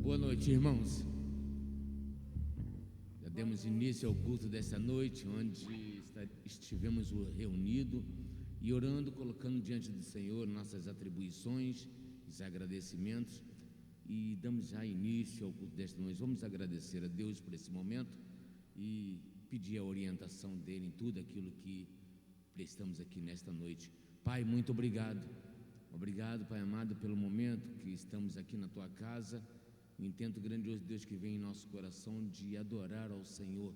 Boa noite, irmãos. Já demos início ao culto dessa noite, onde estivemos reunidos e orando, colocando diante do Senhor nossas atribuições, os agradecimentos, e damos já início ao culto desta noite. Vamos agradecer a Deus por esse momento e pedir a orientação dele em tudo aquilo que prestamos aqui nesta noite. Pai, muito obrigado. Obrigado, Pai amado, pelo momento que estamos aqui na Tua casa. O intento grandioso, Deus, que vem em nosso coração de adorar ao Senhor.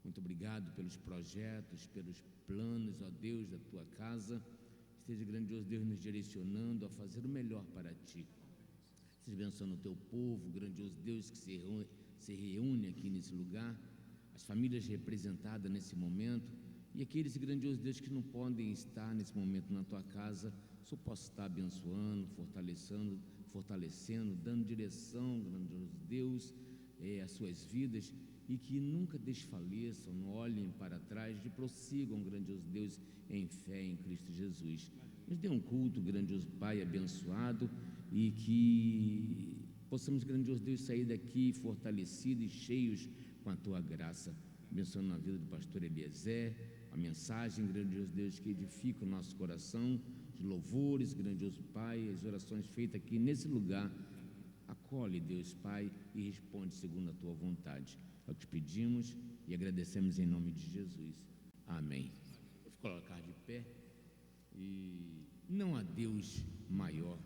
Muito obrigado pelos projetos, pelos planos, ó Deus, da Tua casa. Esteja grandioso, Deus, nos direcionando a fazer o melhor para Ti. Esteja abençoando o Teu povo, grandioso Deus, que se reúne aqui nesse lugar, as famílias representadas nesse momento, e aqueles, grandioso Deus, que não podem estar nesse momento na Tua casa, só posso estar abençoando, fortalecendo, dando direção, grandioso Deus, às suas vidas, e que nunca desfaleçam, não olhem para trás, e prossigam, grandioso Deus, em fé em Cristo Jesus. Nos dê um culto, grandioso Pai, abençoado, e que possamos, grandioso Deus, sair daqui fortalecidos e cheios com a Tua graça. Abençoando a vida do pastor Eliezer, a mensagem, grandioso Deus, que edifica o nosso coração, de louvores, grandioso Pai, as orações feitas aqui nesse lugar. Acolhe, Deus Pai, e responde segundo a Tua vontade. É o que te pedimos e agradecemos em nome de Jesus. Amém. Vou colocar de pé. E não há Deus maior.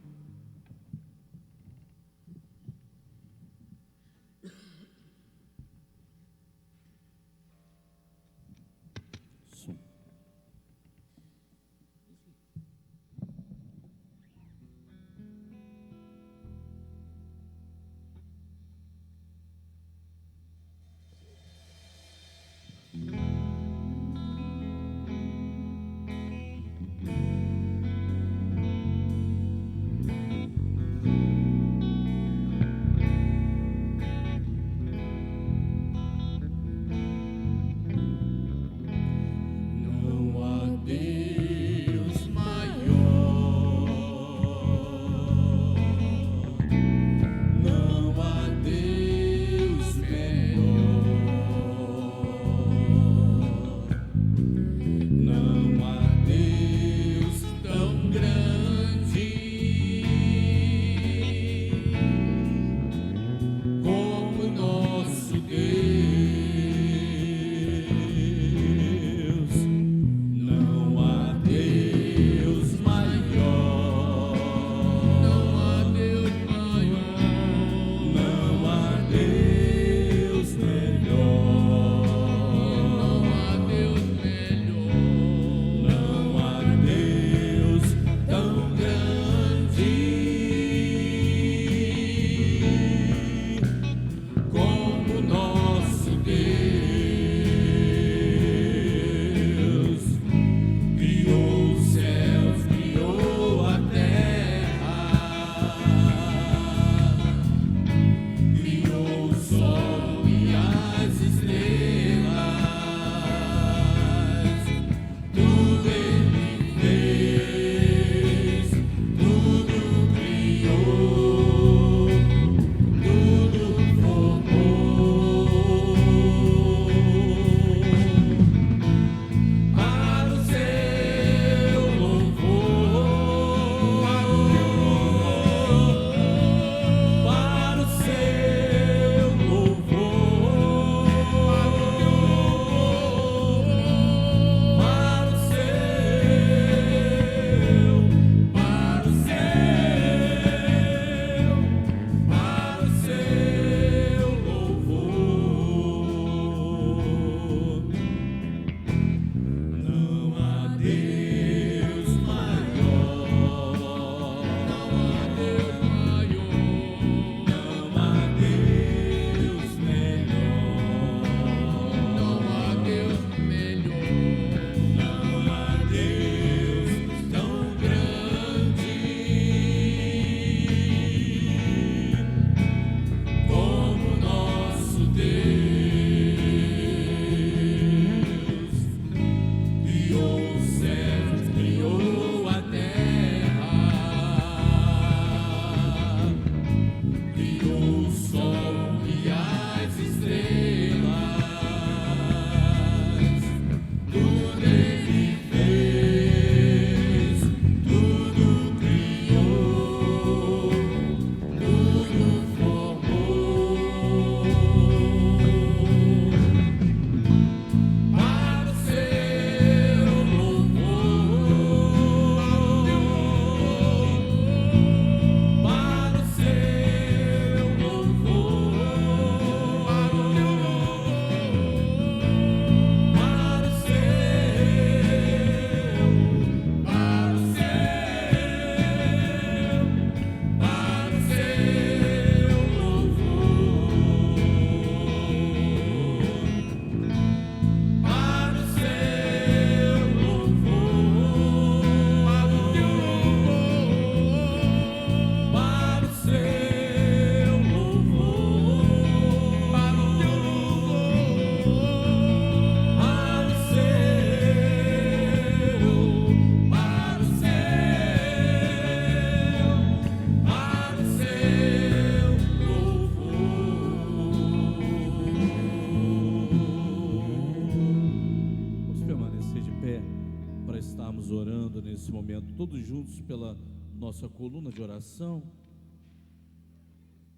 todos juntos pela nossa coluna de oração.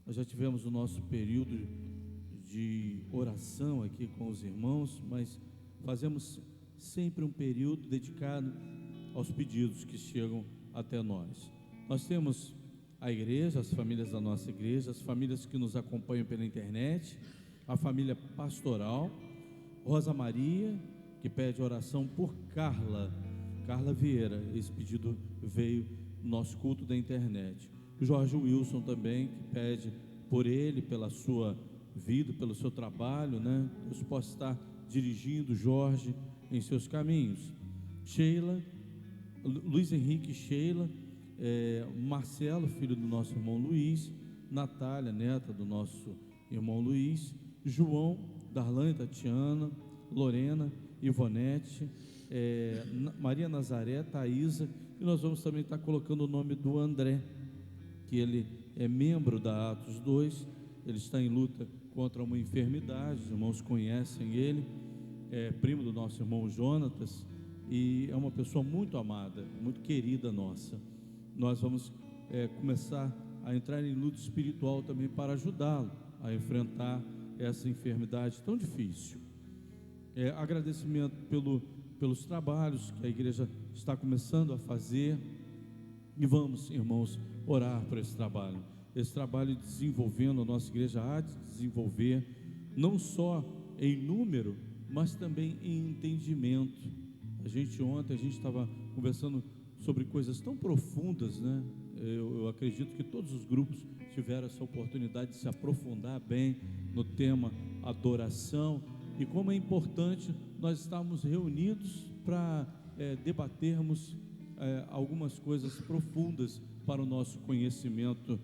Nós já tivemos o nosso período de oração aqui com os irmãos, mas fazemos sempre um período dedicado aos pedidos que chegam até nós. Nós temos a igreja, as famílias da nossa igreja, as famílias que nos acompanham pela internet, a família pastoral, Rosa Maria, que pede oração por Carla Vieira. Esse pedido veio no nosso culto da internet. O Jorge Wilson também, que pede por ele, pela sua vida, pelo seu trabalho, né? Deus possa estar dirigindo Jorge em seus caminhos. Sheila, Luiz Henrique e Sheila, Marcelo, filho do nosso irmão Luiz, Natália, neta do nosso irmão Luiz, João, Darlane, Tatiana, Lorena, Ivonete, Maria Nazaré, Thaísa, e nós vamos também estar colocando o nome do André, que ele é membro da Atos 2, ele está em luta contra uma enfermidade, os irmãos conhecem ele, é primo do nosso irmão Jonatas, e é uma pessoa muito amada, muito querida nossa. Nós vamos começar a entrar em luta espiritual também para ajudá-lo a enfrentar essa enfermidade tão difícil. Agradecimento pelos trabalhos que a igreja está começando a fazer, e vamos, irmãos, orar por esse trabalho desenvolvendo, a nossa igreja há de desenvolver, não só em número, mas também em entendimento. Ontem a gente estava conversando sobre coisas tão profundas, né? Eu acredito que todos os grupos tiveram essa oportunidade de se aprofundar bem no tema adoração, e como é importante nós estarmos reunidos para debatermos algumas coisas profundas para o nosso conhecimento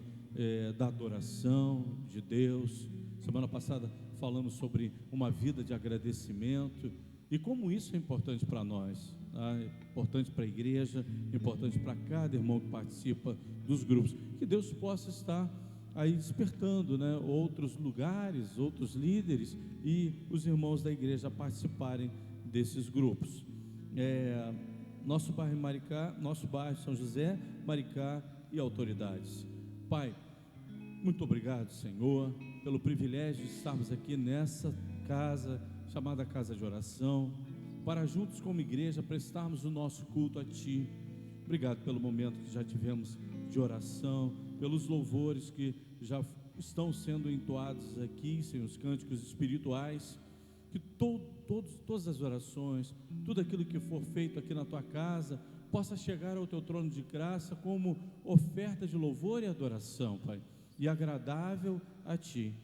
da adoração de Deus. Semana passada falamos sobre uma vida de agradecimento e como isso é importante para nós, tá? É importante para a igreja, é importante para cada irmão que participa dos grupos. Que Deus possa estar aí despertando, né, outros lugares, outros líderes e os irmãos da igreja participarem desses grupos. Nosso bairro Maricá, nosso bairro São José, Maricá e autoridades. Pai, muito obrigado, Senhor, pelo privilégio de estarmos aqui nessa casa chamada Casa de Oração, para juntos como igreja prestarmos o nosso culto a Ti. Obrigado pelo momento que já tivemos de oração, pelos louvores que já estão sendo entoados aqui, Senhor, os cânticos espirituais, que todas as orações, tudo aquilo que for feito aqui na Tua casa, possa chegar ao Teu trono de graça como oferta de louvor e adoração, Pai, e agradável a Ti,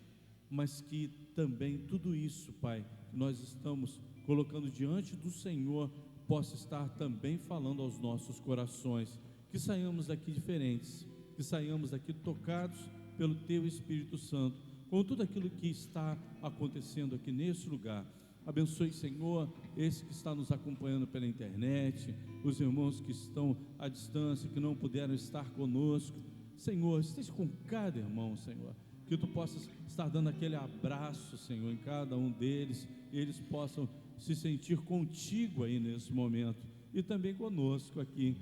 mas que também tudo isso, Pai, que nós estamos colocando diante do Senhor, possa estar também falando aos nossos corações, que saiamos daqui diferentes, que saiamos daqui tocados pelo Teu Espírito Santo, com tudo aquilo que está acontecendo aqui nesse lugar. Abençoe, Senhor, esse que está nos acompanhando pela internet, os irmãos que estão à distância, que não puderam estar conosco. Senhor, esteja com cada irmão, Senhor, que Tu possas estar dando aquele abraço, Senhor, em cada um deles, e eles possam se sentir contigo aí nesse momento, e também conosco aqui,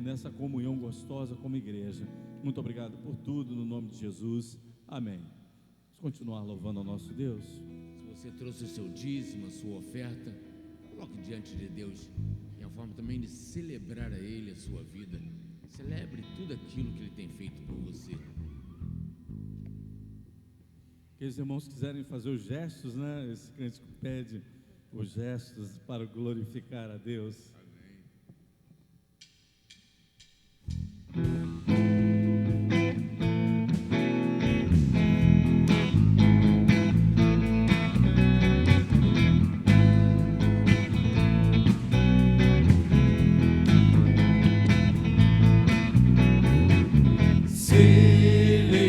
nessa comunhão gostosa como igreja. Muito obrigado por tudo, no nome de Jesus, amém. Vamos continuar louvando ao nosso Deus. Se você trouxe o seu dízimo, a sua oferta, coloque diante de Deus, é uma forma também de celebrar a Ele a sua vida. Celebre tudo aquilo que Ele tem feito por você. Aqueles irmãos quiserem fazer os gestos, né? Esse cântico pede os gestos para glorificar a Deus. Celebrai,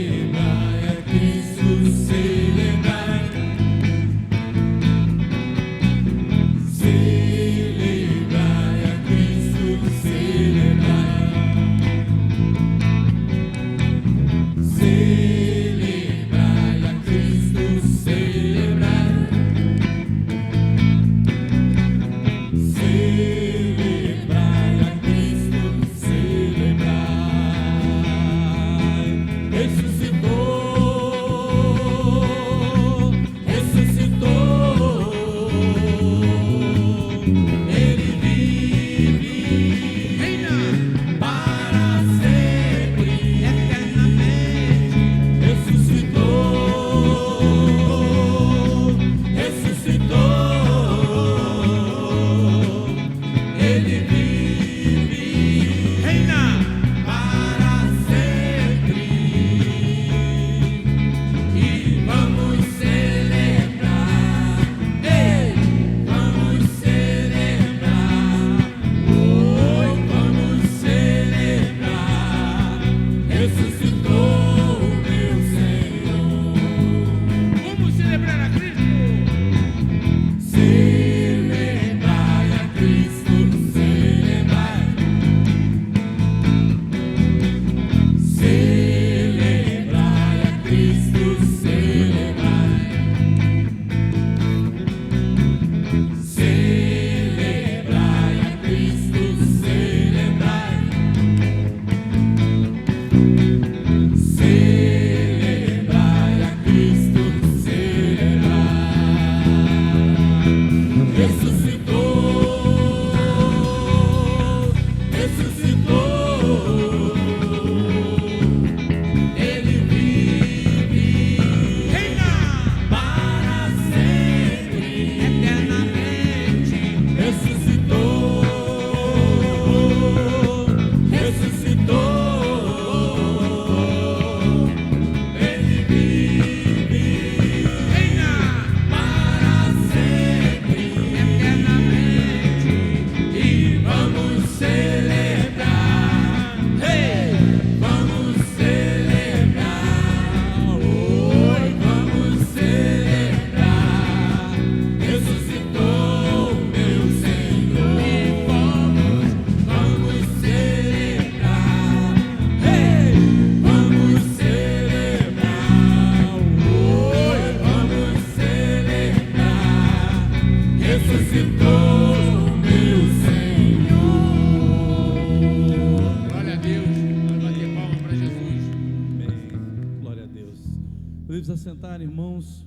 assentar, irmãos.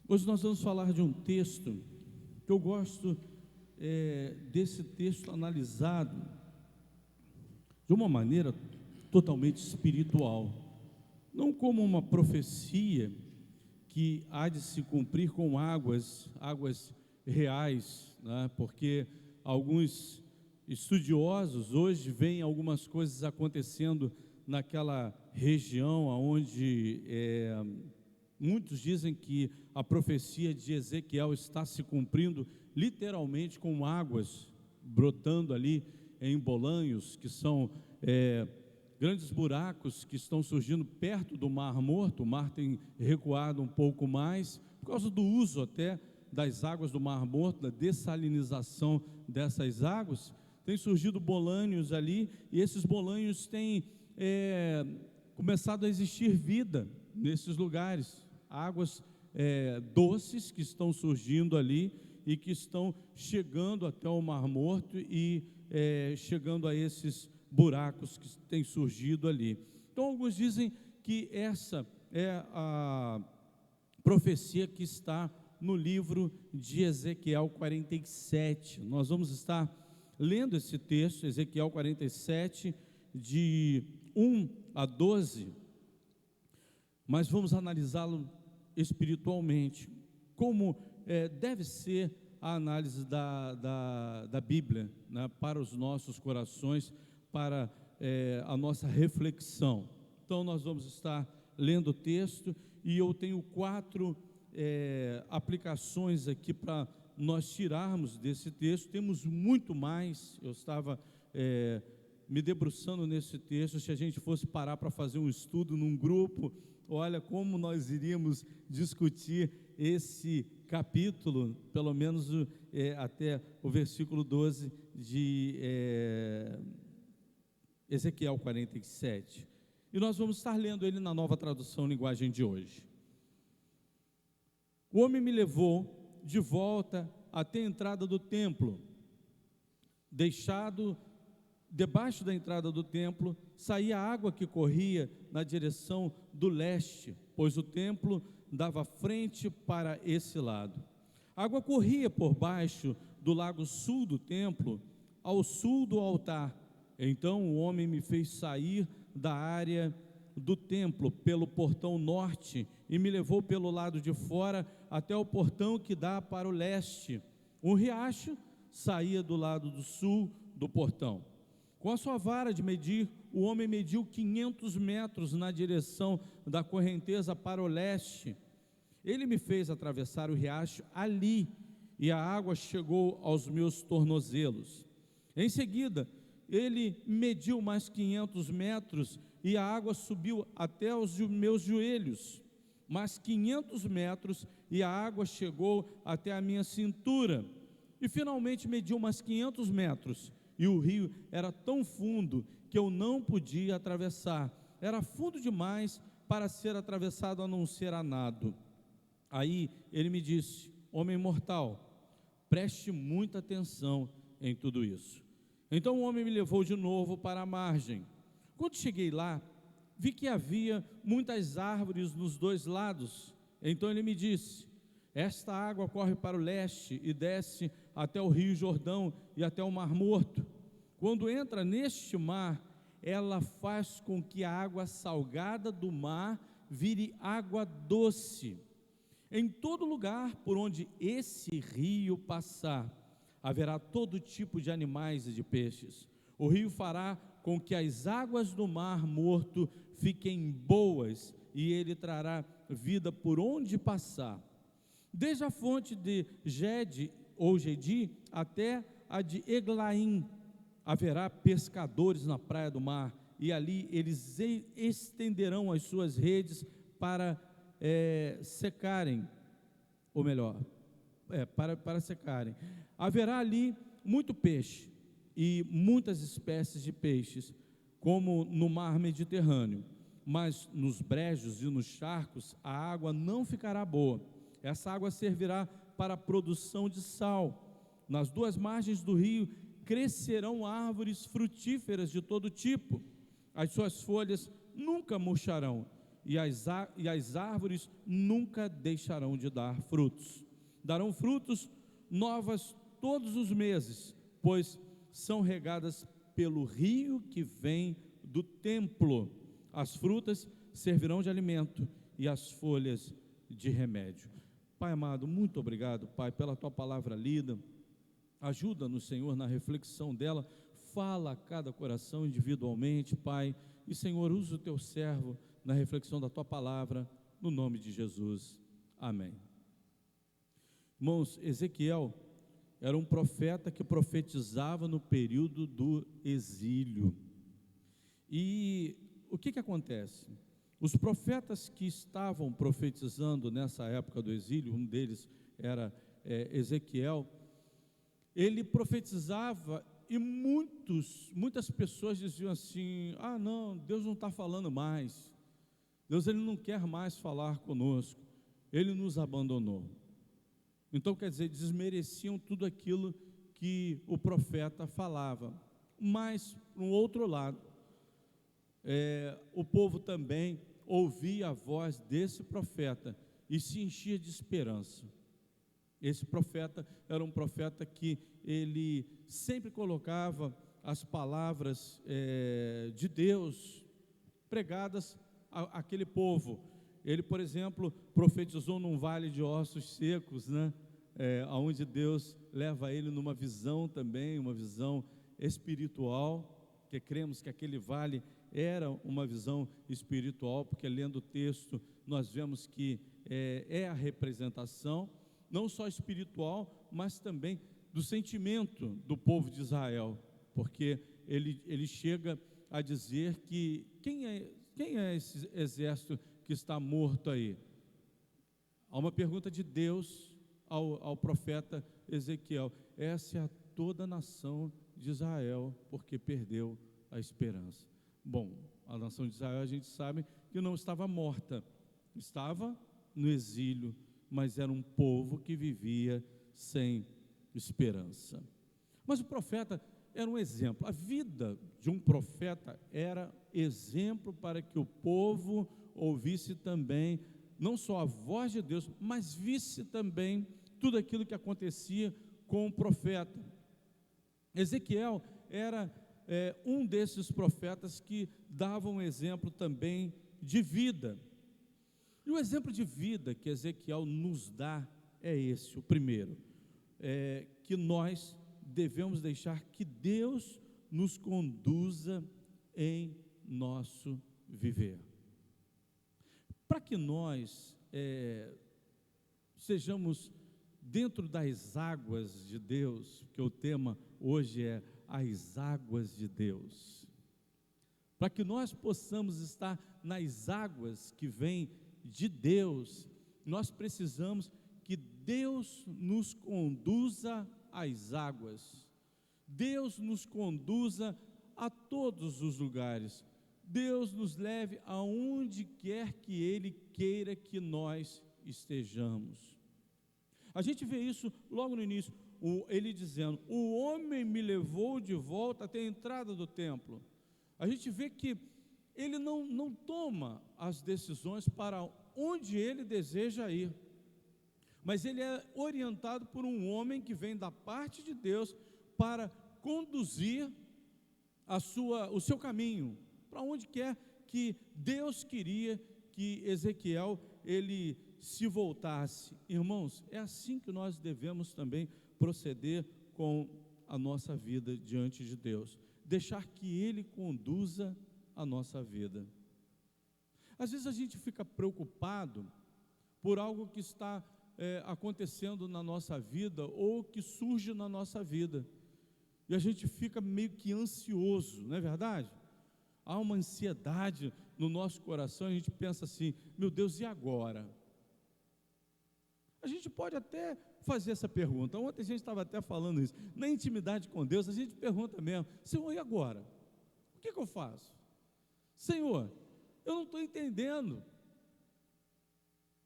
Hoje nós vamos falar de um texto que eu gosto desse texto analisado de uma maneira totalmente espiritual, não como uma profecia que há de se cumprir com águas reais, né? Porque alguns estudiosos hoje veem algumas coisas acontecendo naquela região onde muitos dizem que a profecia de Ezequiel está se cumprindo literalmente com águas brotando ali em Bolanhos, que são grandes buracos que estão surgindo perto do Mar Morto. O mar tem recuado um pouco mais, por causa do uso até das águas do Mar Morto, da dessalinização dessas águas. Tem surgido bolânios ali, e esses bolânios têm começado a existir vida nesses lugares, águas doces que estão surgindo ali e que estão chegando até o Mar Morto e chegando a esses buracos que têm surgido ali. Então alguns dizem que essa é a profecia que está no livro de Ezequiel 47. Nós vamos estar lendo esse texto, Ezequiel 47, de 1 a 12, mas vamos analisá-lo espiritualmente, como deve ser a análise da Bíblia, né, para os nossos corações, para a nossa reflexão. Então nós vamos estar lendo o texto, e eu tenho 4 aplicações aqui para nós tirarmos desse texto. Temos muito mais. Eu estava me debruçando nesse texto. Se a gente fosse parar para fazer um estudo num grupo, olha como nós iríamos discutir esse capítulo, pelo menos até o versículo 12 de Ezequiel 47. E nós vamos estar lendo ele na Nova Tradução Linguagem de hoje. O homem me levou de volta até a entrada do templo. Deixado debaixo da entrada do templo, saía água que corria na direção do leste, pois o templo dava frente para esse lado. A água corria por baixo do lado sul do templo, ao sul do altar. Então o homem me fez sair da área do templo pelo portão norte e me levou pelo lado de fora até o portão que dá para o leste. Um riacho saía do lado do sul do portão. Com a sua vara de medir, o homem mediu 500 metros na direção da correnteza para o leste. Ele me fez atravessar o riacho ali, e a água chegou aos meus tornozelos. Em seguida, ele mediu mais 500 metros, e a água subiu até os meus joelhos. Mais 500 metros, e a água chegou até a minha cintura. E finalmente mediu mais 500 metros, e o rio era tão fundo que eu não podia atravessar. Era fundo demais para ser atravessado, a não ser a nado. Aí ele me disse: homem mortal, preste muita atenção em tudo isso. Então o homem me levou de novo para a margem. Quando cheguei lá, vi que havia muitas árvores nos dois lados. Então ele me disse: esta água corre para o leste e desce até o rio Jordão e até o Mar Morto. Quando entra neste mar, ela faz com que a água salgada do mar vire água doce. Em todo lugar por onde esse rio passar, haverá todo tipo de animais e de peixes. O rio fará com que as águas do Mar Morto fiquem boas, e ele trará vida por onde passar. Desde a fonte de Gede ou Gedi até a de Eglaim, haverá pescadores na praia do mar, e ali eles estenderão as suas redes para secarem, ou melhor, para secarem. Haverá ali muito peixe e muitas espécies de peixes, como no mar Mediterrâneo, mas nos brejos e nos charcos a água não ficará boa. Essa água servirá para a produção de sal. Nas duas margens do rio crescerão árvores frutíferas de todo tipo. as suas folhas nunca murcharão, e as árvores nunca deixarão de dar frutos. Darão frutos novas todos os meses, pois são regadas pelo rio que vem do templo. As frutas servirão de alimento e as folhas de remédio. Pai amado, muito obrigado, Pai, pela tua palavra lida. Ajuda-nos, Senhor, na reflexão dela. Fala a cada coração individualmente, Pai. E, Senhor, usa o teu servo na reflexão da tua palavra, no nome de Jesus. Amém. Irmãos, Ezequiel era um profeta que profetizava no período do exílio. E o que acontece? Os profetas que estavam profetizando nessa época do exílio, um deles era Ezequiel, ele profetizava e muitas pessoas diziam assim: ah não, Deus não está falando mais, Deus ele não quer mais falar conosco, Ele nos abandonou. Então, quer dizer, desmereciam tudo aquilo que o profeta falava. Mas, por um outro lado, o povo também ouvia a voz desse profeta e se enchia de esperança. Esse profeta era um profeta que ele sempre colocava as palavras de Deus pregadas àquele povo. Ele, por exemplo, profetizou num vale de ossos secos, né? Onde Deus leva ele numa visão também, uma visão espiritual, que cremos que aquele vale era uma visão espiritual, porque lendo o texto nós vemos que é a representação, não só espiritual, mas também do sentimento do povo de Israel, porque ele chega a dizer que quem é esse exército que está morto aí? Há uma pergunta de Deus ao profeta Ezequiel: essa é a toda a nação de Israel, porque perdeu a esperança. Bom, a nação de Israel a gente sabe que não estava morta, estava no exílio, mas era um povo que vivia sem esperança. Mas o profeta era um exemplo, a vida de um profeta era exemplo para que o povo ouvisse também, não só a voz de Deus, mas visse também tudo aquilo que acontecia com o profeta. Ezequiel era um desses profetas que davam um exemplo também de vida. E o exemplo de vida que Ezequiel nos dá é esse, o primeiro, que nós devemos deixar que Deus nos conduza em nosso viver. Para que nós sejamos dentro das águas de Deus, porque o tema hoje é as águas de Deus, para que nós possamos estar nas águas que vêm de Deus, nós precisamos que Deus nos conduza às águas, Deus nos conduza a todos os lugares, Deus nos leve aonde quer que Ele queira que nós estejamos. A gente vê isso logo no início, ele dizendo: o homem me levou de volta até a entrada do templo. A gente vê que ele não toma as decisões para onde ele deseja ir, mas ele é orientado por um homem que vem da parte de Deus para conduzir o seu caminho, para onde quer que Deus queria que Ezequiel ele se voltasse. Irmãos, é assim que nós devemos também proceder com a nossa vida diante de Deus, deixar que Ele conduza a nossa vida. Às vezes a gente fica preocupado por algo que está acontecendo na nossa vida ou que surge na nossa vida, e a gente fica meio que ansioso, não é verdade? Há uma ansiedade no nosso coração, a gente pensa assim: meu Deus, e agora? A gente pode até fazer essa pergunta. Ontem a gente estava até falando isso, na intimidade com Deus, a gente pergunta mesmo: Senhor, e agora? O que eu faço? Senhor, eu não estou entendendo.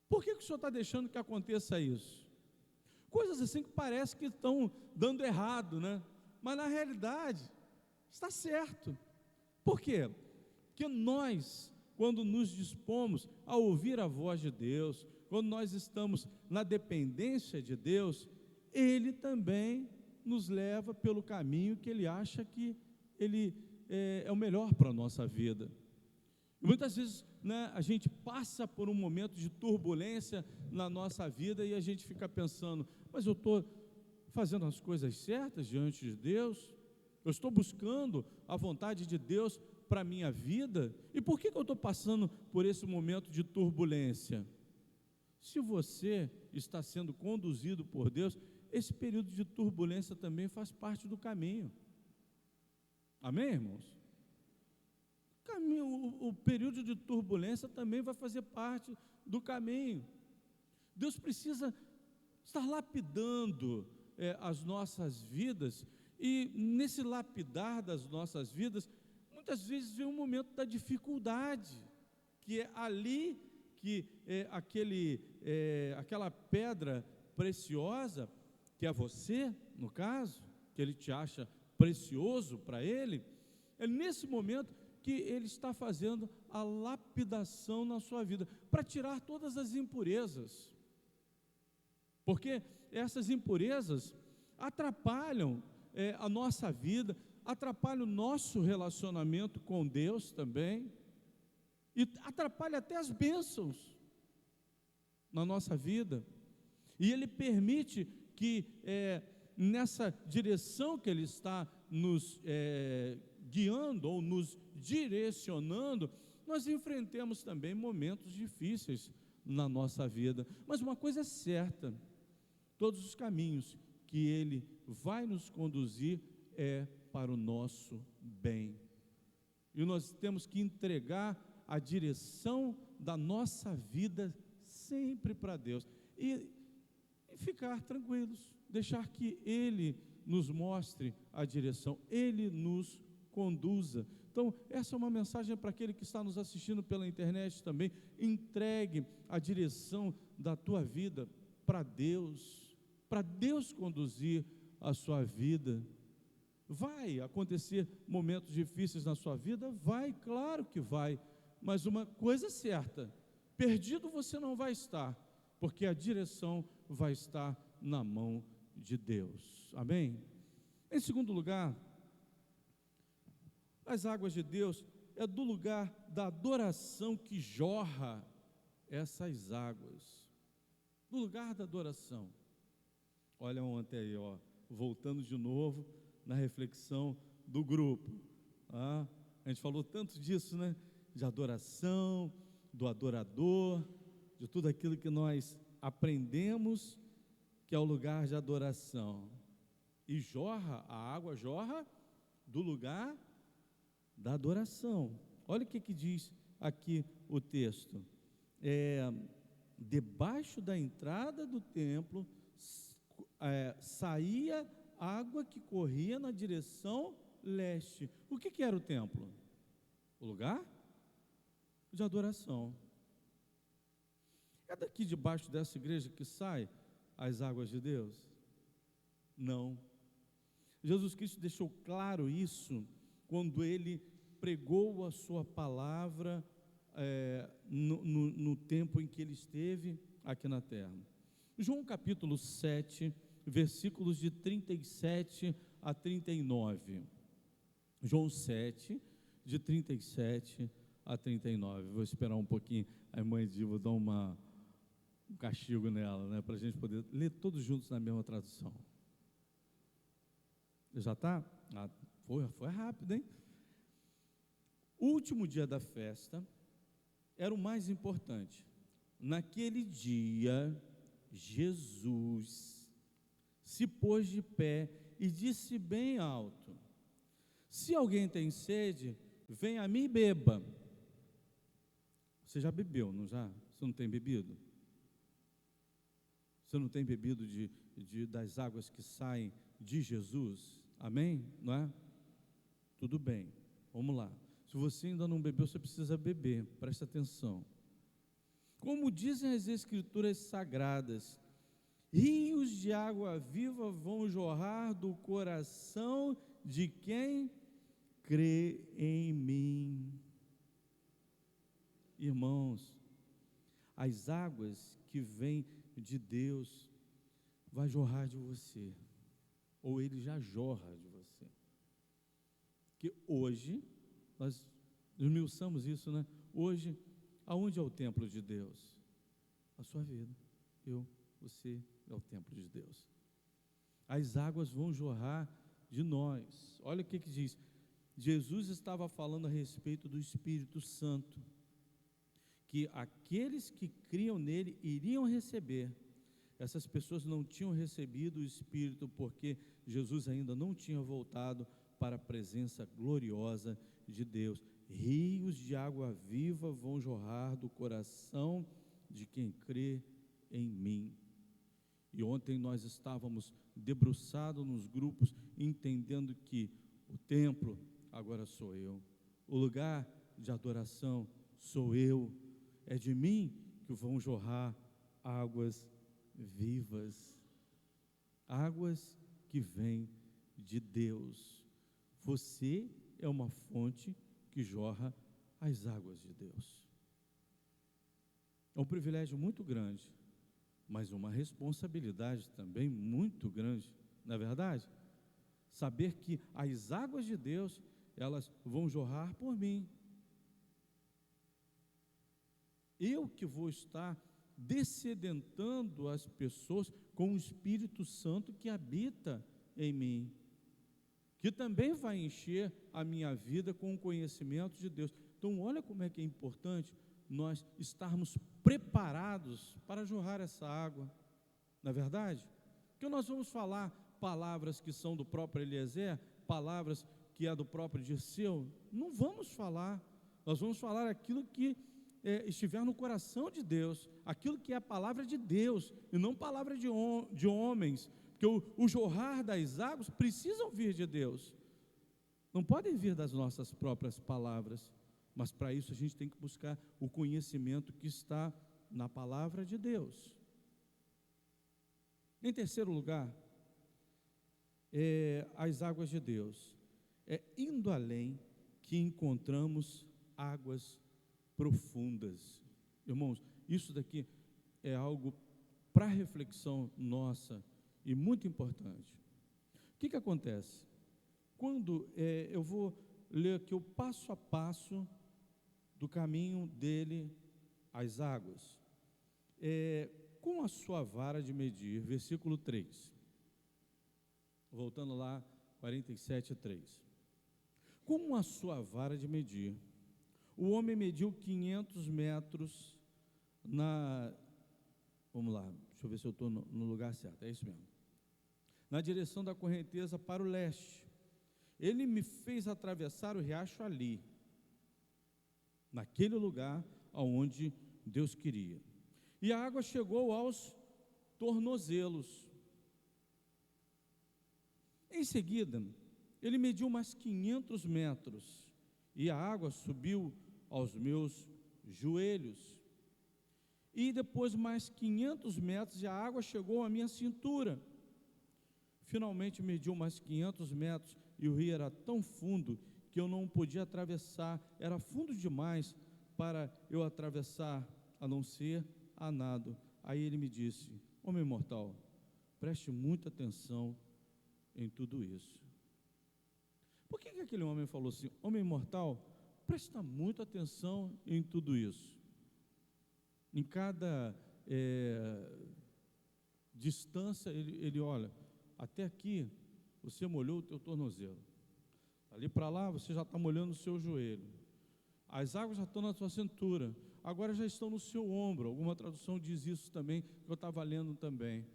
Por que o Senhor está deixando que aconteça isso? Coisas assim que parece que estão dando errado, né? Mas na realidade, está certo. Por quê? que nós, quando nos dispomos a ouvir a voz de Deus, quando nós estamos na dependência de Deus, Ele também nos leva pelo caminho que Ele acha que Ele é o melhor para a nossa vida. E muitas vezes, né, a gente passa por um momento de turbulência na nossa vida e a gente fica pensando, mas eu estou fazendo as coisas certas diante de Deus? Eu estou buscando a vontade de Deus para a minha vida? E por que eu estou passando por esse momento de turbulência? Se você está sendo conduzido por Deus, esse período de turbulência também faz parte do caminho. Amém, irmãos? O período de turbulência também vai fazer parte do caminho. Deus precisa estar lapidando as nossas vidas, e nesse lapidar das nossas vidas, muitas vezes vem um momento da dificuldade, que é ali que aquela pedra preciosa, que é você, no caso, que Ele te acha precioso para Ele, é nesse momento que Ele está fazendo a lapidação na sua vida, para tirar todas as impurezas, porque essas impurezas atrapalham a nossa vida, atrapalham o nosso relacionamento com Deus também, e atrapalha até as bênçãos na nossa vida, e Ele permite que nessa direção que Ele está nos guiando ou nos direcionando, nós enfrentemos também momentos difíceis na nossa vida, mas uma coisa é certa, todos os caminhos que Ele vai nos conduzir é para o nosso bem, e nós temos que entregar a direção da nossa vida sempre para Deus, e ficar tranquilos, deixar que Ele nos mostre a direção, Ele nos conduza. Então, essa é uma mensagem para aquele que está nos assistindo pela internet também. Entregue a direção da tua vida para Deus conduzir a sua vida. Vai acontecer momentos difíceis na sua vida? Vai, claro que vai, mas uma coisa é certa, perdido você não vai estar, porque a direção vai estar na mão de Deus, amém? Em segundo lugar, as águas de Deus é do lugar da adoração que jorra essas águas, do lugar da adoração. Olha ontem aí, voltando de novo na reflexão do grupo, a gente falou tanto disso, né? De adoração, do adorador, de tudo aquilo que nós aprendemos que é o lugar de adoração, e a água jorra do lugar da adoração. Olha o que diz aqui o texto, debaixo da entrada do templo saía água que corria na direção leste. O que era o templo? O lugar de adoração. É daqui debaixo dessa igreja que sai as águas de Deus? Não. Jesus Cristo deixou claro isso quando Ele pregou a sua palavra no tempo em que Ele esteve aqui na terra. João capítulo 7, versículos de 37 a 39. João 7, de 37 a 39. Vou esperar um pouquinho, a irmã Edil, vou dar um castigo nela, né, para a gente poder ler todos juntos na mesma tradução. Já está? Foi rápido, hein? O último dia da festa era o mais importante. Naquele dia, Jesus se pôs de pé e disse bem alto: se alguém tem sede, venha a mim e beba. Você já bebeu, não já? Você não tem bebido? Você não tem bebido das águas que saem de Jesus? Amém? Não é? Tudo bem, vamos lá. Se você ainda não bebeu, você precisa beber, presta atenção. Como dizem as Escrituras Sagradas, rios de água viva vão jorrar do coração de quem crê em mim. Irmãos, as águas que vêm de Deus vai jorrar de você, ou Ele já jorra de você. Que hoje, nós esmiuçamos isso, né? Hoje, aonde é o templo de Deus? A sua vida. Você é o templo de Deus. As águas vão jorrar de nós. Olha o que diz. Jesus estava falando a respeito do Espírito Santo, que aqueles que criam nele iriam receber. Essas pessoas não tinham recebido o Espírito porque Jesus ainda não tinha voltado para a presença gloriosa de Deus. Rios de água viva vão jorrar do coração de quem crê em mim. E ontem nós estávamos debruçados nos grupos, entendendo que o templo agora sou eu, o lugar de adoração sou eu, é de mim que vão jorrar águas vivas, águas que vêm de Deus. Você é uma fonte que jorra as águas de Deus. É um privilégio muito grande, mas uma responsabilidade também muito grande, não é verdade? Saber que as águas de Deus, elas vão jorrar por mim. Eu que vou estar descedentando as pessoas com o Espírito Santo que habita em mim, que também vai encher a minha vida com o conhecimento de Deus. Então olha como é que é importante nós estarmos preparados para jorrar essa água, não é verdade? Que nós vamos falar palavras que são do próprio Eliezer, palavras que é do próprio Dirceu, não vamos falar, nós vamos falar aquilo que estiver no coração de Deus, aquilo que é a palavra de Deus, e não palavra de homens, porque o jorrar das águas precisam vir de Deus, não podem vir das nossas próprias palavras, mas para isso a gente tem que buscar o conhecimento que está na palavra de Deus. Em terceiro lugar, as águas de Deus, indo além que encontramos águas profundas. Irmãos, isso daqui é algo para reflexão nossa e muito importante. O que acontece? Quando eu vou ler aqui o passo a passo do caminho dele às águas, com a sua vara de medir, versículo 3, voltando lá, 47:3. Com a sua vara de medir, o homem mediu 500 metros vamos lá, deixa eu ver se eu estou no lugar certo, é isso mesmo, na direção da correnteza para o leste. Ele me fez atravessar o riacho ali, naquele lugar aonde Deus queria, e a água chegou aos tornozelos. Em seguida, ele mediu mais 500 metros, e a água subiu aos meus joelhos, e depois mais 500 metros, e a água chegou à minha cintura. Finalmente mediu mais 500 metros, e o rio era tão fundo que eu não podia atravessar, era fundo demais para eu atravessar, a não ser a nado. Aí ele me disse: homem mortal, preste muita atenção em tudo isso. Por que aquele homem falou assim: homem mortal, presta muita atenção em tudo isso? Em cada distância, ele olha, até aqui você molhou o teu tornozelo, ali para lá você já está molhando o seu joelho, as águas já estão na tua cintura, agora já estão no seu ombro. Alguma tradução diz isso também, que eu estava lendo também,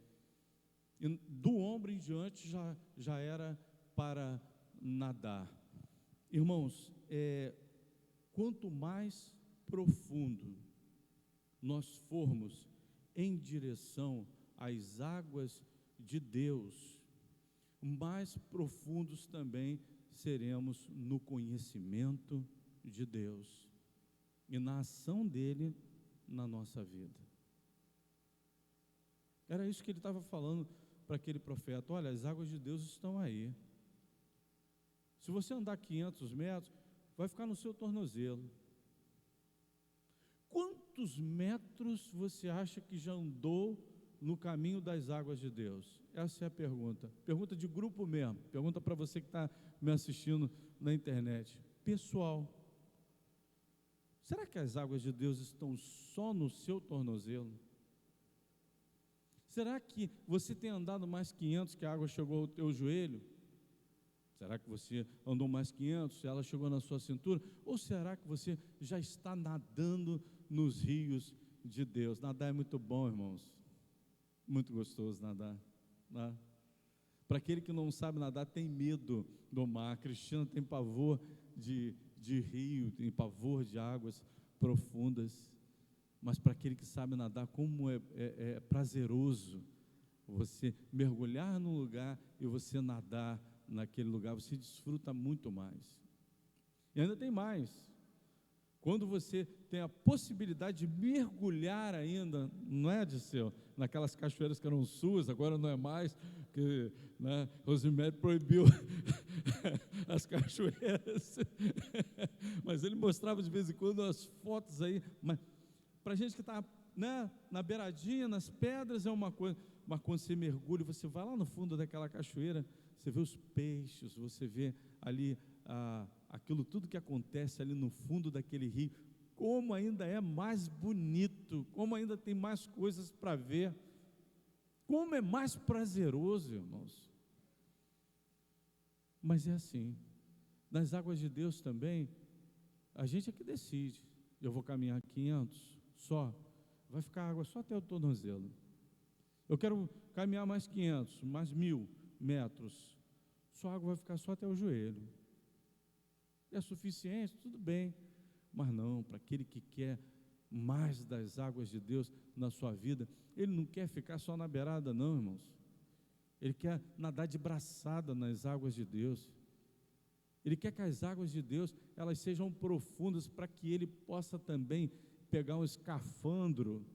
e do ombro em diante já era para nadar. Irmãos, quanto mais profundo nós formos em direção às águas de Deus, mais profundos também seremos no conhecimento de Deus e na ação dele na nossa vida. Era isso que ele estava falando para aquele profeta: olha, as águas de Deus estão aí. Se você andar 500 metros, vai ficar no seu tornozelo. quantos metros você acha que já andou no caminho das águas de Deus? Essa é a pergunta. Pergunta de grupo mesmo. Pergunta para você que está me assistindo na internet. Pessoal, será que as águas de Deus estão só no seu tornozelo? Será que você tem andado mais 500 que a água chegou ao teu joelho? Será que você andou mais 500 e ela chegou na sua cintura? Ou será que você já está nadando nos rios de Deus? Nadar é muito bom, irmãos. Muito gostoso nadar, né? Para aquele que não sabe nadar, tem medo do mar. A Cristina tem pavor de rio, tem pavor de águas profundas. Mas para aquele que sabe nadar, como é prazeroso você mergulhar num lugar e você nadar naquele lugar, você desfruta muito mais. E ainda tem mais. Quando você tem a possibilidade de mergulhar ainda, não é, Disseu? Naquelas cachoeiras que eram suas, agora não é mais, porque, né, Rosimério proibiu as cachoeiras, mas ele mostrava de vez em quando as fotos aí, mas para a gente que está, né, na beiradinha, nas pedras é uma coisa, mas quando você mergulha, você vai lá no fundo daquela cachoeira, você vê os peixes, você vê ali aquilo tudo que acontece ali no fundo daquele rio, como ainda é mais bonito, como ainda tem mais coisas para ver, como é mais prazeroso, irmãos. Mas é assim, nas águas de Deus também, a gente é que decide. Eu vou caminhar 500 só, vai ficar água só até o tornozelo. Eu quero caminhar mais 500, mais 1000 metros, sua água vai ficar só até o joelho. É suficiente? Tudo bem, mas não, para aquele que quer mais das águas de Deus na sua vida, ele não quer ficar só na beirada não, irmãos, ele quer nadar de braçada nas águas de Deus, ele quer que as águas de Deus, elas sejam profundas, para que ele possa também pegar um escafandro.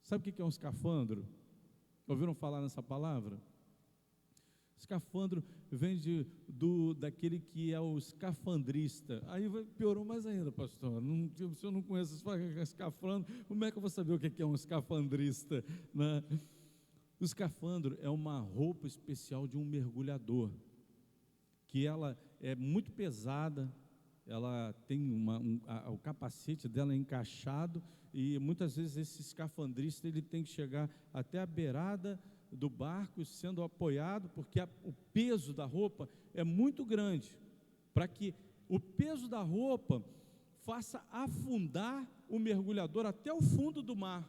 Sabe o que é um escafandro? Ouviram falar nessa palavra? Escafandro vem daquele que é o escafandrista. Aí piorou mais ainda, pastor. Se eu não conheço escafandro, como é que eu vou saber o que é um escafandrista, né? O escafandro é uma roupa especial de um mergulhador, que ela é muito pesada, ela tem o capacete dela é encaixado, e muitas vezes esse escafandrista ele tem que chegar até a beirada do barco, sendo apoiado, porque o peso da roupa é muito grande, para que o peso da roupa faça afundar o mergulhador até o fundo do mar,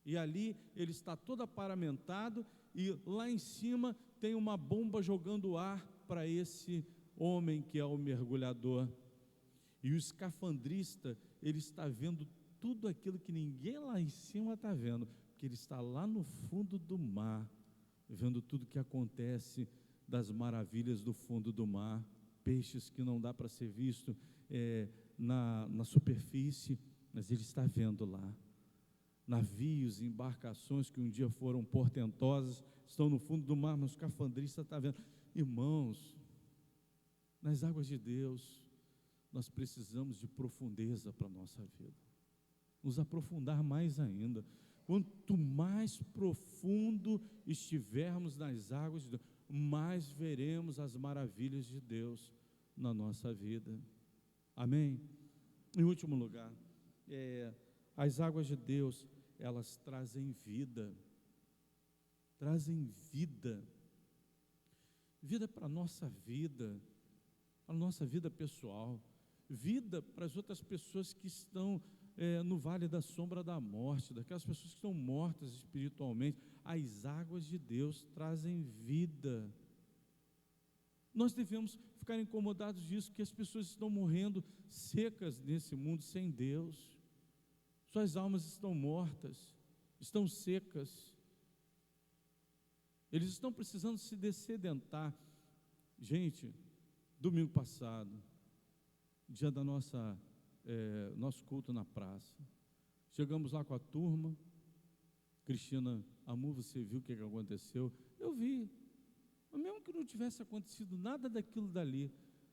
e ali ele está todo aparamentado, e lá em cima tem uma bomba jogando ar para esse homem que é o mergulhador, e o escafandrista, ele está vendo tudo aquilo que ninguém lá em cima está vendo, porque ele está lá no fundo do mar, vendo tudo que acontece, das maravilhas do fundo do mar, peixes que não dá para ser visto na superfície, mas ele está vendo lá, navios, embarcações que um dia foram portentosas, estão no fundo do mar, mas o escafandrista está vendo. Irmãos, nas águas de Deus, nós precisamos de profundeza para a nossa vida, nos aprofundar mais ainda. Quanto mais profundo estivermos nas águas de Deus, mais veremos as maravilhas de Deus na nossa vida. Amém? Em último lugar, as águas de Deus, elas trazem vida. Trazem vida. Vida para a nossa vida, para a nossa vida pessoal, vida para as outras pessoas que estão no vale da sombra da morte, daquelas pessoas que estão mortas espiritualmente. As águas de Deus trazem vida. Nós devemos ficar incomodados disso, que as pessoas estão morrendo secas nesse mundo sem Deus, suas almas estão mortas, estão secas, eles estão precisando se dessedentar. Gente, domingo passado, dia da nosso culto na praça, chegamos lá com a turma. Cristina, amor, você viu o que aconteceu? Eu vi, mas mesmo que não tivesse acontecido nada daquilo dali,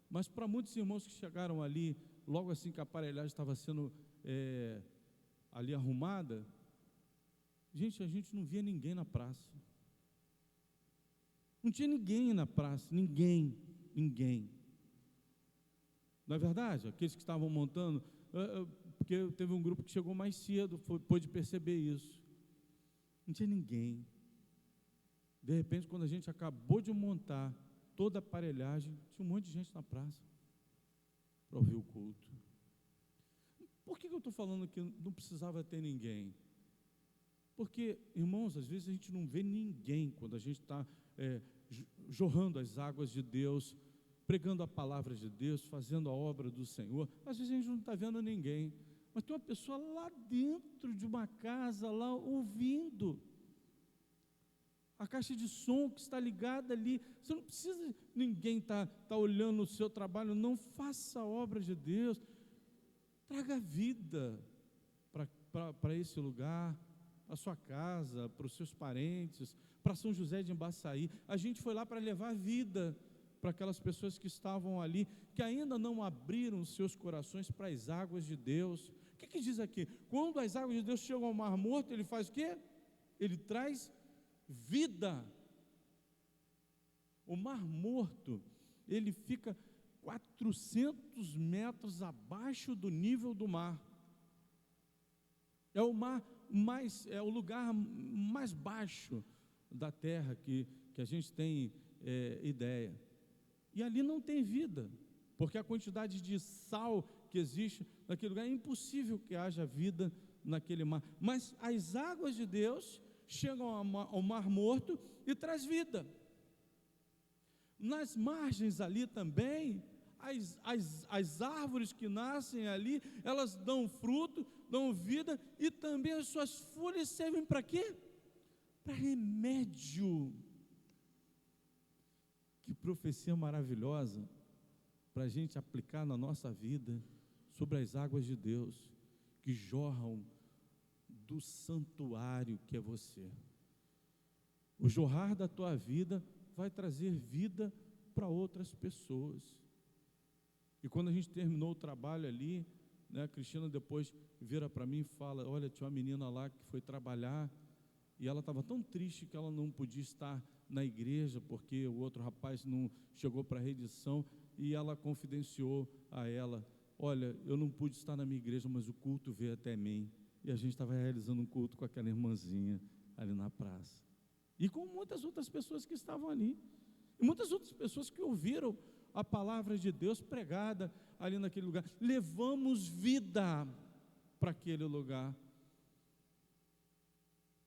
mas para muitos irmãos que chegaram ali logo assim que a aparelhagem estava sendo ali arrumada, gente, a gente não via ninguém na praça. Não tinha ninguém na praça, ninguém. Não é verdade? Aqueles que estavam montando, porque teve um grupo que chegou mais cedo, pôde perceber isso. Não tinha ninguém. De repente, quando a gente acabou de montar toda a aparelhagem, tinha um monte de gente na praça para ouvir o culto. Por que eu estou falando que não precisava ter ninguém? Porque, irmãos, às vezes a gente não vê ninguém quando a gente está jorrando as águas de Deus, pregando a palavra de Deus, fazendo a obra do Senhor. Às vezes a gente não está vendo ninguém, mas tem uma pessoa lá dentro de uma casa, lá ouvindo. A caixa de som que está ligada ali, você não precisa, ninguém está olhando o seu trabalho, não faça a obra de Deus, traga vida para esse lugar, a sua casa, para os seus parentes, para São José de Embaçaí. A gente foi lá para levar vida para aquelas pessoas que estavam ali, que ainda não abriram seus corações para as águas de Deus. O que diz aqui? Quando as águas de Deus chegam ao Mar Morto, ele faz o quê? Ele traz vida. O Mar Morto, ele fica 400 metros abaixo do nível do mar. É o lugar mais baixo da terra que a gente tem ideia. E ali não tem vida, porque a quantidade de sal que existe naquele lugar, é impossível que haja vida naquele mar. Mas as águas de Deus chegam ao Mar Morto e traz vida. Nas margens ali também, as árvores que nascem ali, elas dão fruto, dão vida, e também as suas folhas servem para quê? Para remédio. Que profecia maravilhosa para a gente aplicar na nossa vida, sobre as águas de Deus que jorram do santuário que é você. O jorrar da tua vida vai trazer vida para outras pessoas. E quando a gente terminou o trabalho ali, né, a Cristina depois vira para mim e fala: olha, tinha uma menina lá que foi trabalhar e ela estava tão triste que ela não podia estar na igreja porque o outro rapaz não chegou para a redição, e ela confidenciou a ela: olha, eu não pude estar na minha igreja, mas o culto veio até mim. E a gente estava realizando um culto com aquela irmãzinha ali na praça, e com muitas outras pessoas que estavam ali, e muitas outras pessoas que ouviram a palavra de Deus pregada ali naquele lugar. Levamos vida para aquele lugar.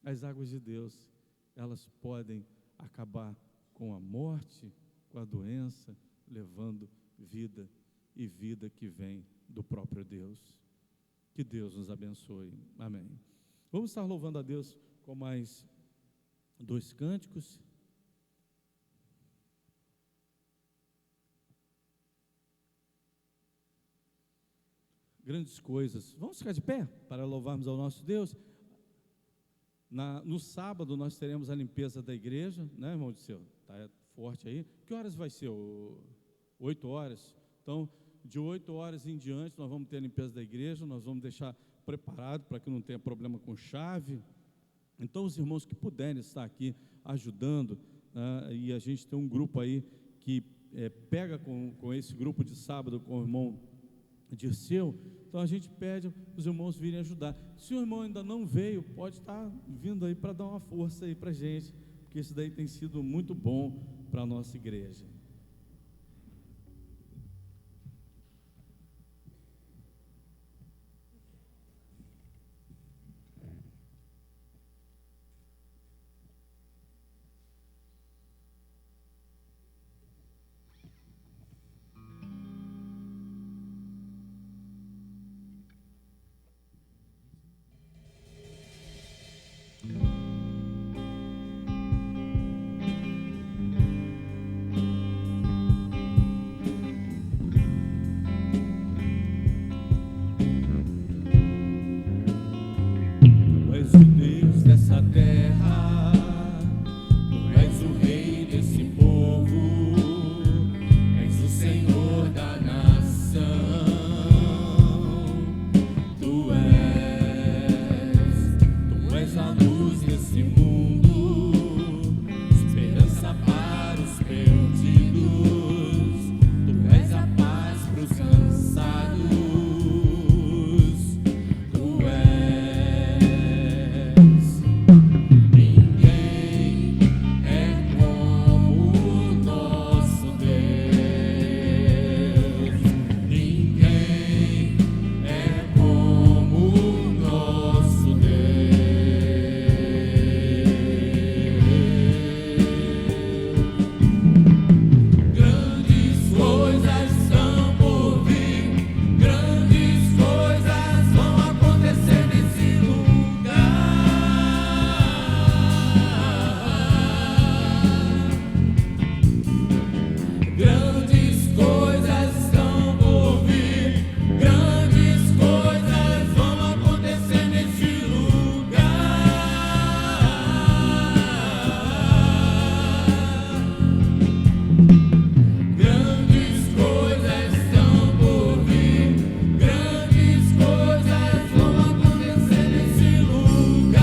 As águas de Deus, elas podem acabar com a morte, com a doença, levando vida, e vida que vem do próprio Deus. Que Deus nos abençoe. Amém. Vamos estar louvando a Deus com mais 2 cânticos. Grandes coisas. Vamos ficar de pé para louvarmos ao nosso Deus. No sábado nós teremos a limpeza da igreja, né, irmão de seu? Está forte aí. Que horas vai ser? 8 horas. Então, de 8 horas em diante, nós vamos ter a limpeza da igreja, nós vamos deixar preparado para que não tenha problema com chave. Então, os irmãos que puderem estar aqui ajudando, e a gente tem um grupo aí que pega com esse grupo de sábado, com o irmão Dirceu. Então a gente pede os irmãos virem ajudar. Se o irmão ainda não veio, pode estar vindo aí para dar uma força aí para a gente, porque isso daí tem sido muito bom para a nossa igreja. desse mundo, esperança para os perdidos. Tu és a paz para os cansados. Tu és. Ninguém é como o nosso Deus. Ninguém é como o nosso Deus. Grandes coisas estão por vir, grandes coisas vão acontecer nesse lugar. Grandes coisas estão por vir, grandes coisas vão acontecer nesse lugar. Grandes coisas estão por vir, grandes coisas vão acontecer nesse lugar.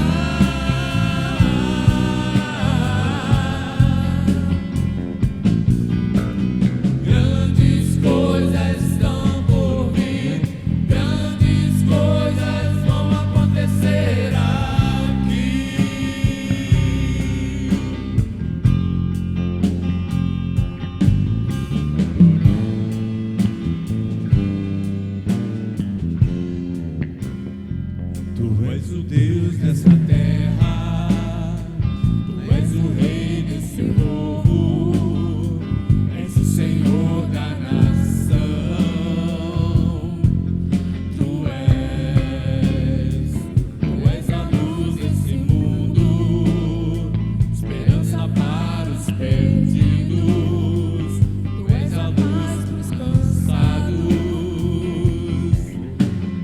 Grandes coisas estão por vir, grandes coisas vão acontecer aqui. Tu és o Deus dessa terra, Tu és o Rei desse povo, és o Senhor da nação. Tu és a luz desse mundo, esperança para os perdidos. Tu és a luz para os cansados.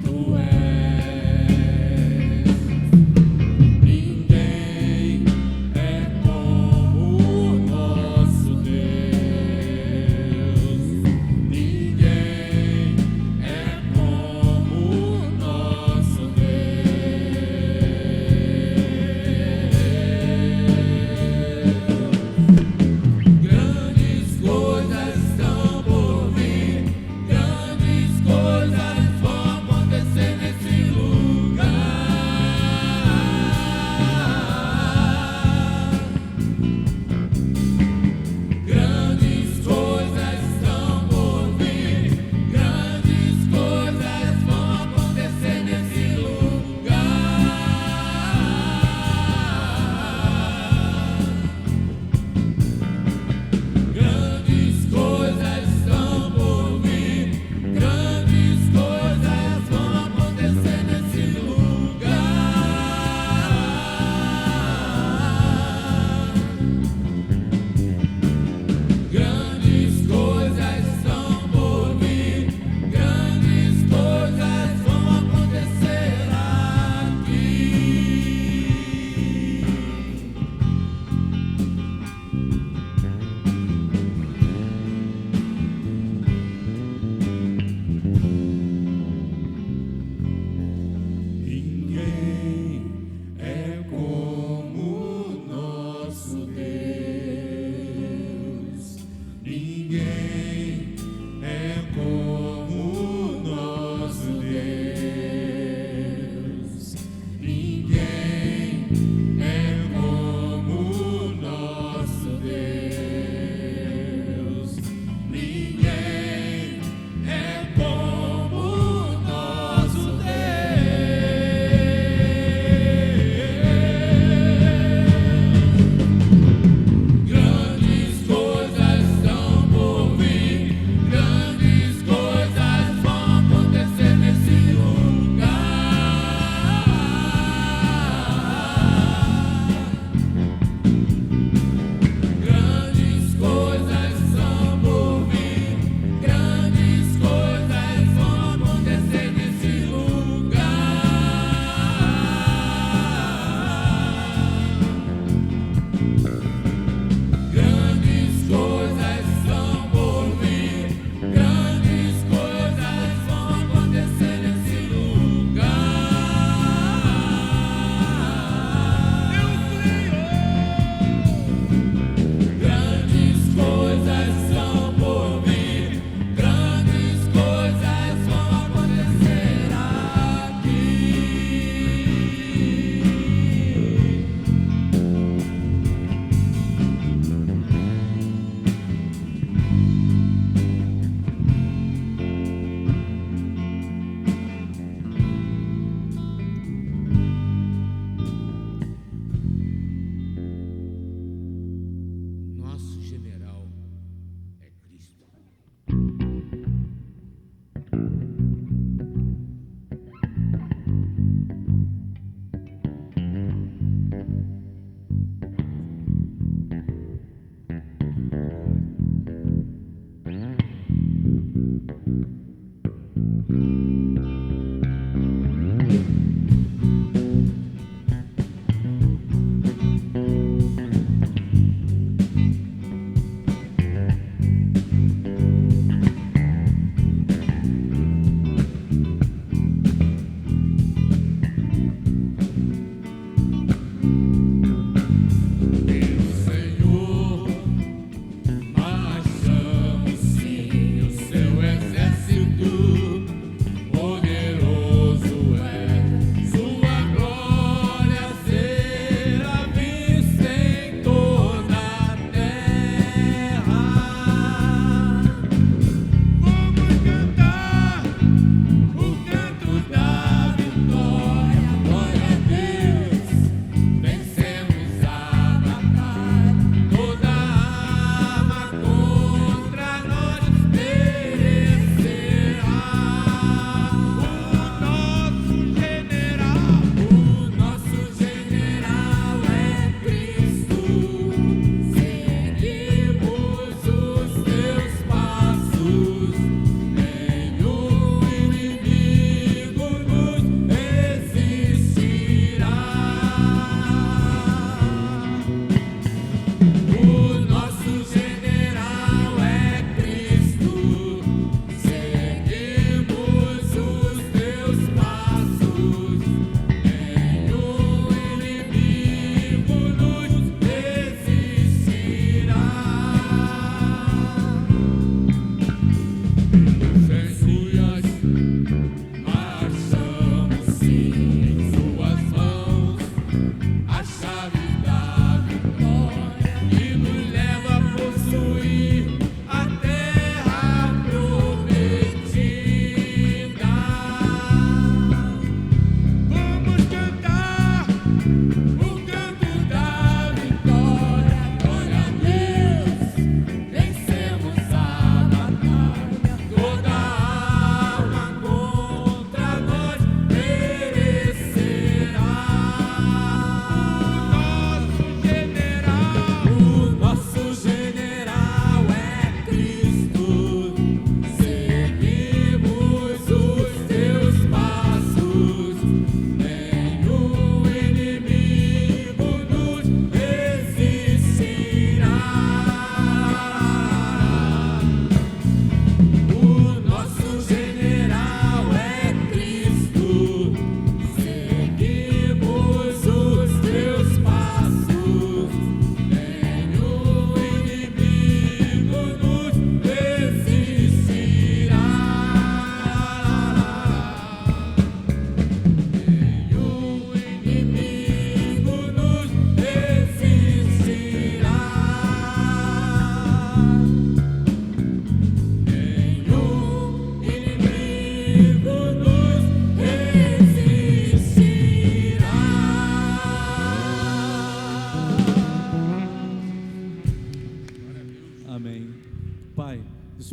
Tu és.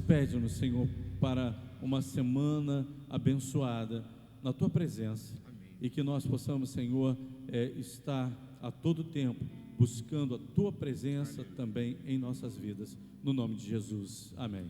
Despede-nos, Senhor, para uma semana abençoada na Tua presença. Amém. E que nós possamos, Senhor, estar a todo tempo buscando a Tua presença também em nossas vidas. No nome de Jesus. Amém.